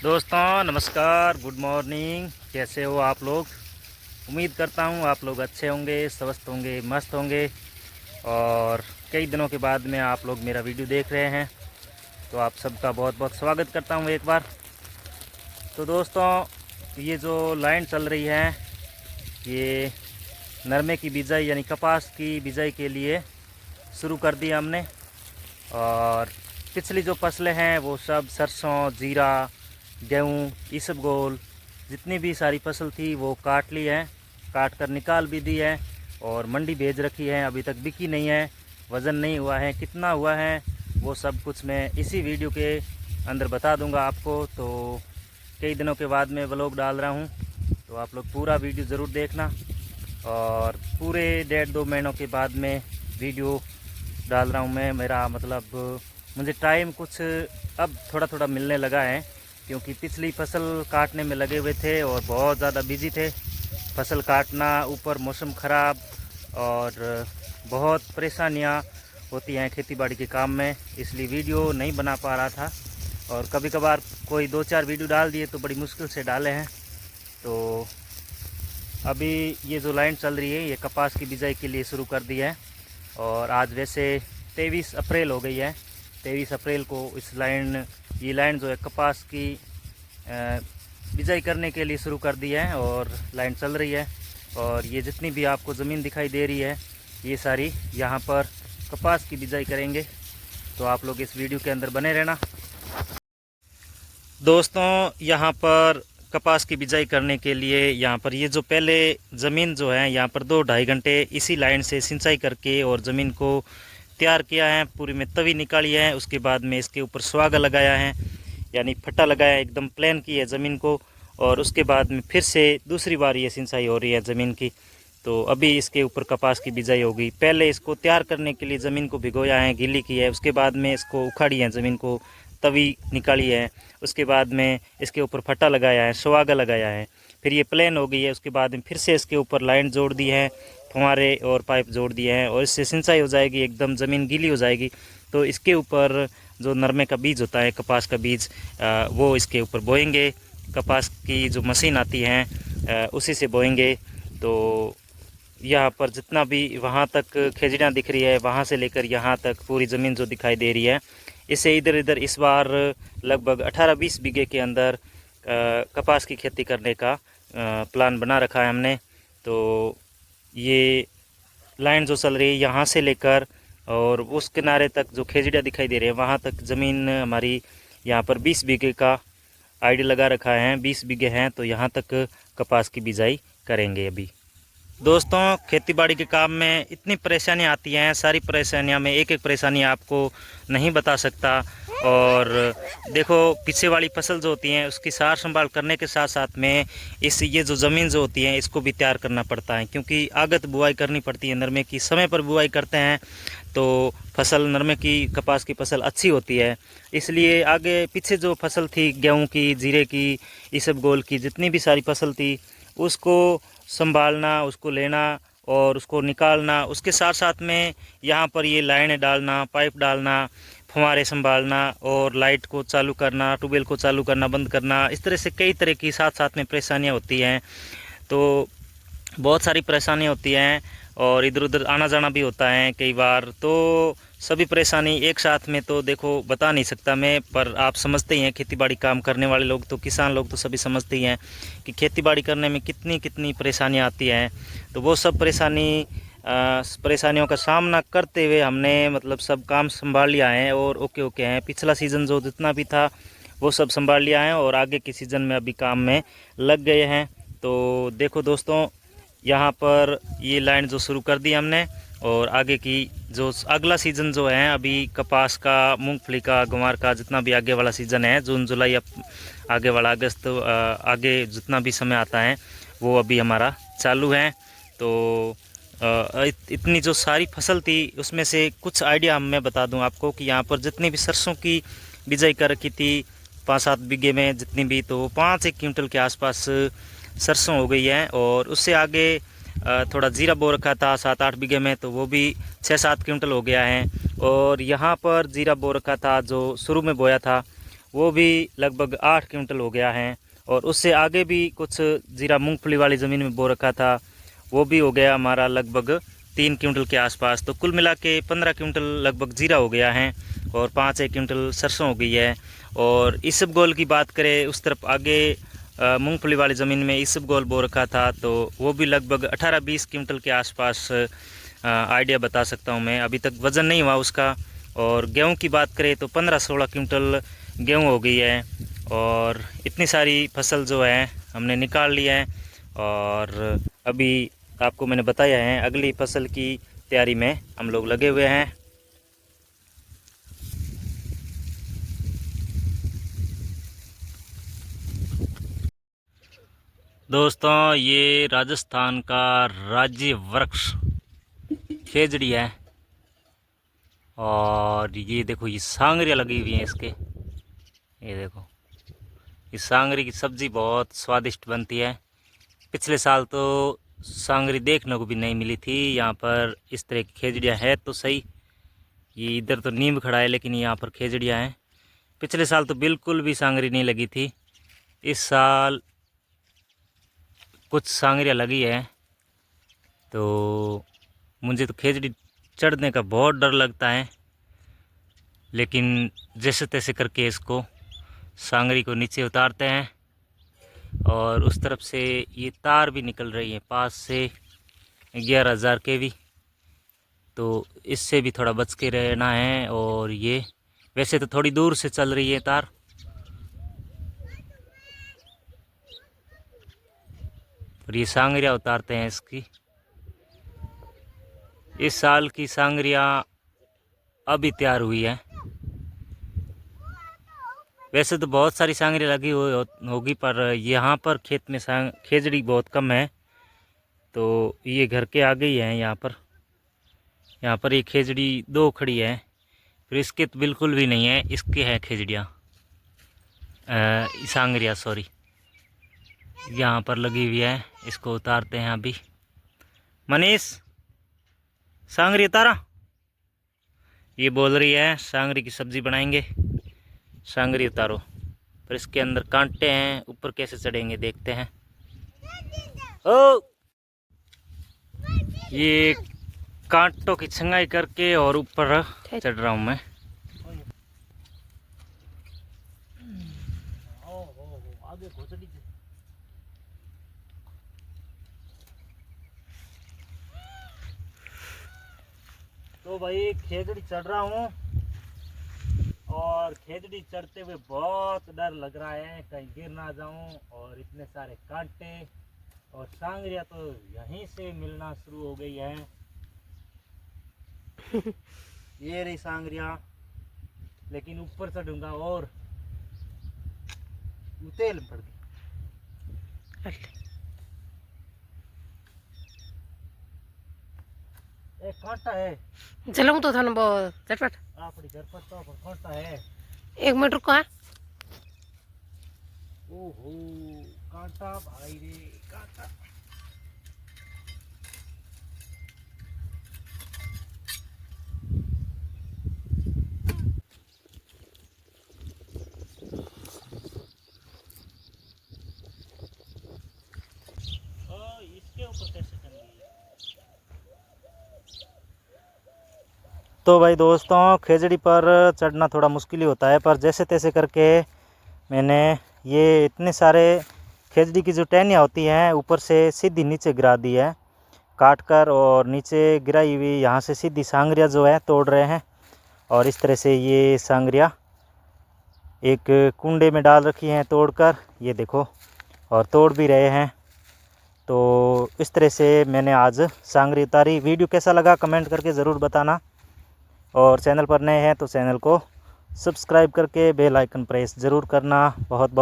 दोस्तों नमस्कार, good morning. कैसे हो आप लोग? उम्मीद करता हूँ आप लोग अच्छे होंगे, स्वस्थ होंगे, मस्त होंगे। और कई दिनों के बाद में आप लोग मेरा वीडियो देख रहे हैं, तो आप सबका बहुत बहुत स्वागत करता हूँ एक बार। तो दोस्तों, ये जो लाइन चल रही है, ये नरमे की बिजाई यानी कपास की बिजाई के लिए शुरू कर दी हमने। और पिछली जो फसलें हैं वो सब सरसों, जीरा, गेहूँ, इसबगोल, जितनी भी सारी फसल थी वो काट ली है, काट कर निकाल भी दी है और मंडी भेज रखी है। अभी तक बिकी नहीं है, वज़न नहीं हुआ है, कितना हुआ है वो सब कुछ मैं इसी वीडियो के अंदर बता दूंगा आपको। तो कई दिनों के बाद मैं व्लॉग डाल रहा हूँ, तो आप लोग पूरा वीडियो ज़रूर देखना। और पूरे 1.5-2 महीनों के बाद में वीडियो डाल रहा हूँ मैं। मेरा मतलब मुझे टाइम कुछ अब थोड़ा थोड़ा मिलने लगा है, क्योंकि पिछली फसल काटने में लगे हुए थे और बहुत ज़्यादा बिजी थे। फसल काटना, ऊपर मौसम ख़राब और बहुत परेशानियाँ होती हैं खेतीबाड़ी के काम में, इसलिए वीडियो नहीं बना पा रहा था। और कभी कभार कोई 2-4 वीडियो डाल दिए तो बड़ी मुश्किल से डाले हैं। तो अभी ये जो लाइन चल रही है ये कपास की बिजाई के लिए शुरू कर दी है। और आज वैसे 23 अप्रैल हो गई है। 23 अप्रैल को ये लाइन जो है कपास की बिजाई करने के लिए शुरू कर दी है और लाइन चल रही है। और ये जितनी भी आपको ज़मीन दिखाई दे रही है ये सारी यहाँ पर कपास की बिजाई करेंगे। तो आप लोग इस वीडियो के अंदर बने रहना। दोस्तों, यहाँ पर कपास की बिजाई करने के लिए यहाँ पर ये जो पहले ज़मीन जो है यहाँ पर 2-2.5 घंटे इसी लाइन से सिंचाई करके और ज़मीन को तैयार किया है, पूरी में तवी निकाली है। उसके बाद में इसके ऊपर सुहागा लगाया है, यानी फट्टा लगाया है, एकदम प्लेन की है ज़मीन को। और उसके बाद में फिर से दूसरी बार ये सिंचाई हो रही है ज़मीन की। तो अभी इसके ऊपर कपास की बिजाई होगी। पहले इसको तैयार करने के लिए ज़मीन को भिगोया है, गीली की है, उसके बाद में इसको उखाड़ी है, ज़मीन को तवी निकाली है। उसके बाद में इसके ऊपर फट्टा लगाया है, सुहागा लगाया है, फिर ये प्लेन हो गई है। उसके बाद में फिर से इसके ऊपर लाइन जोड़ दी है, फुहारे और पाइप जोड़ दिए हैं और इससे सिंचाई हो जाएगी, एकदम ज़मीन गीली हो जाएगी। तो इसके ऊपर जो नरमे का बीज होता है, कपास का बीज, वो इसके ऊपर बोएंगे। कपास की जो मशीन आती है उसी से बोएंगे। तो यहाँ पर जितना भी वहाँ तक खेजड़ियाँ दिख रही है, वहाँ से लेकर यहाँ तक पूरी ज़मीन जो दिखाई दे रही है, इसे इधर इधर इस बार लगभग 18-20 बीघे के अंदर कपास की खेती करने का प्लान बना रखा है हमने। तो ये लाइन जो चल रही है यहाँ से लेकर और उस किनारे तक जो खेजड़ियाँ दिखाई दे रही है वहाँ तक ज़मीन हमारी यहाँ पर 20 बीघे का आईडी लगा रखा है। 20 बीघे हैं, तो यहाँ तक कपास की बिजाई करेंगे अभी। दोस्तों, खेतीबाड़ी के काम में इतनी परेशानियाँ आती हैं, सारी परेशानियाँ में एक एक परेशानी आपको नहीं बता सकता। और देखो, पीछे वाली फसल जो होती है उसकी सार संभाल करने के साथ साथ में ये जो ज़मीन जो होती है इसको भी तैयार करना पड़ता है, क्योंकि आगत बुआई करनी पड़ती है नरमे की। समय पर बुआई करते हैं तो फसल, नरमे की, कपास की फसल अच्छी होती है। इसलिए आगे पीछे जो फसल थी, गेहूँ की, जीरे की, इसबगोल की, जितनी भी सारी फसल थी उसको संभालना, उसको लेना और उसको निकालना, उसके साथ साथ में यहाँ पर ये लाइनें डालना, पाइप डालना, फुहारे संभालना और लाइट को चालू करना, ट्यूबवेल को चालू करना, बंद करना, इस तरह से कई तरह की साथ साथ में परेशानियाँ होती हैं। तो बहुत सारी परेशानियाँ होती हैं और इधर उधर आना जाना भी होता है कई बार। तो सभी परेशानी एक साथ में तो देखो बता नहीं सकता मैं, पर आप समझते ही हैं, खेतीबाड़ी काम करने वाले लोग तो, किसान लोग तो सभी समझते ही हैं कि खेतीबाड़ी करने में कितनी कितनी परेशानियाँ आती हैं। तो वो सब परेशानियों का सामना करते हुए हमने मतलब सब काम संभाल लिया है और ओके हैं। पिछला सीज़न जो जितना भी था वो सब संभाल लिया है और आगे के सीज़न में अभी काम में लग गए हैं। तो देखो दोस्तों, यहाँ पर ये लाइन जो शुरू कर दी हमने और आगे की जो अगला सीज़न जो है, अभी कपास का, मूंगफली का, ग्वार का, जितना भी आगे वाला सीज़न है, जून जुलाई, आगे वाला अगस्त, आगे जितना भी समय आता है वो अभी हमारा चालू है। तो इतनी जो सारी फसल थी उसमें से कुछ आइडिया मैं बता दूं आपको कि यहाँ पर जितनी भी सरसों की बिजाई कर रखी थी 5-7 बीघे में जितनी भी, तो 5-1 क्विंटल के आसपास सरसों हो गई है। और उससे आगे थोड़ा जीरा बो रखा था 7-8 बीघे में, तो वो भी 6-7 क्विंटल हो गया है। और यहाँ पर जीरा बो रखा था जो शुरू में बोया था वो भी लगभग 8 क्विंटल हो गया है। और उससे आगे भी कुछ जीरा मूंगफली वाली ज़मीन में बो रखा था, वो भी हो गया हमारा लगभग 3 क्विंटल के आसपास। तो कुल मिला के 15 क्विंटल लगभग जीरा हो गया है और 5-1 क्विंटल सरसों हो गई है। और इसबगोल की बात करें, उस तरफ आगे मूंगफली वाली ज़मीन में इसबगोल बो रखा था, तो वो भी लगभग 18-20 क्विंटल के आसपास आइडिया बता सकता हूँ मैं। अभी तक वज़न नहीं हुआ उसका। और गेहूं की बात करें तो 15-16 क्विंटल गेहूं हो गई है। और इतनी सारी फसल जो है हमने निकाल लिया है और अभी आपको मैंने बताया है अगली फसल की तैयारी में हम लोग लगे हुए हैं। दोस्तों, ये राजस्थान का राज्य वृक्ष खेजड़ी है और ये देखो ये सांगरिया लगी हुई है इसके। ये देखो, इस सांगरी की सब्ज़ी बहुत स्वादिष्ट बनती है। पिछले साल तो सांगरी देखने को भी नहीं मिली थी यहाँ पर। इस तरह की खेजड़ियाँ है तो सही, ये इधर तो नींब खड़ा है लेकिन यहाँ पर खेजड़ियाँ हैं। पिछले साल तो बिल्कुल भी सांगरी नहीं लगी थी। इस साल कुछ सांगरियाँ लगी है। तो मुझे तो खेजड़ी चढ़ने का बहुत डर लगता है, लेकिन जैसे तैसे करके इसको सांगरी को नीचे उतारते हैं। और उस तरफ से ये तार भी निकल रही है पास से 11,000 kV, तो इससे भी थोड़ा बच के रहना है। और ये वैसे तो थोड़ी दूर से चल रही है तार। और ये सांगरिया उतारते हैं इसकी। इस साल की सांगरिया अभी तैयार हुई है। वैसे तो बहुत सारी सांगरी लगी हुई होगी, पर यहाँ पर खेत में खेजड़ी बहुत कम है। तो ये घर के आगे ही है। यहाँ पर ये खेजड़ी 2 खड़ी है, फिर इसके तो बिल्कुल भी नहीं है। इसके है खेजड़ियाँ, सांगरिया सॉरी, यहाँ पर लगी हुई है। इसको उतारते हैं अभी। मनीष, सांगरी उतारा। ये बोल रही है सांगरी की सब्ज़ी बनाएंगे, सांगरी उतारो। पर इसके अंदर कांटे हैं, ऊपर कैसे चढ़ेंगे देखते हैं। ओ, ये कांटों की छंगाई करके और ऊपर चढ़ रहा हूँ मैं। तो भाई खेजड़ी चढ़ रहा हूँ और खेजड़ी चढ़ते हुए बहुत डर लग रहा है कहीं गिर ना जाऊं। और इतने सारे कांटे और सांगरिया तो यहीं से मिलना शुरू हो गई है। ये रही सांगरिया, लेकिन ऊपर चढ़ूंगा और तेल पड़ गई। एक कांटा है, चलूँ तो थाने बहुत झटपट आपड़ी घर पर तो कांटा है। 1 मिनट रुको है। ओहो, कांटा भाई रे कांटा। इसके ऊपर कैसे चढ़ेंगे? तो भाई दोस्तों, खेजड़ी पर चढ़ना थोड़ा मुश्किल ही होता है, पर जैसे तैसे करके मैंने ये इतने सारे खेजड़ी की जो टहनियाँ होती हैं ऊपर से सीधी नीचे गिरा दी है काट कर। और नीचे गिराई हुई यहाँ से सीधी सांगरिया जो है तोड़ रहे हैं। और इस तरह से ये सांगरिया एक कुंडे में डाल रखी हैं तोड़कर, ये देखो, और तोड़ भी रहे हैं। तो इस तरह से मैंने आज सांगरी उतारी। वीडियो कैसा लगा कमेंट करके ज़रूर बताना। और चैनल पर नए हैं तो चैनल को सब्सक्राइब करके बेल आइकन प्रेस ज़रूर करना। बहुत बहुत